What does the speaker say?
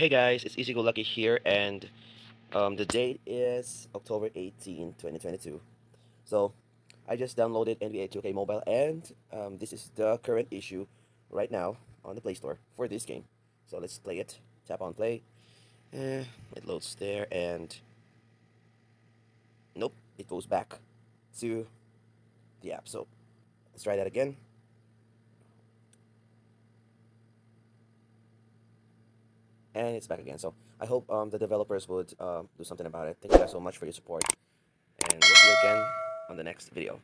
Hey guys, it's Easy Go Lucky here, and the date is October 18, 2022. So, I just downloaded NBA 2K Mobile, and this is the current issue right now on the Play Store for this game. So, let's play it. Tap on play. It loads there, and nope, it goes back to the app. So, let's try that again. And it's back again. So, I hope the developers would do something about it. Thank you guys so much for your support, and we'll see you again on the next video.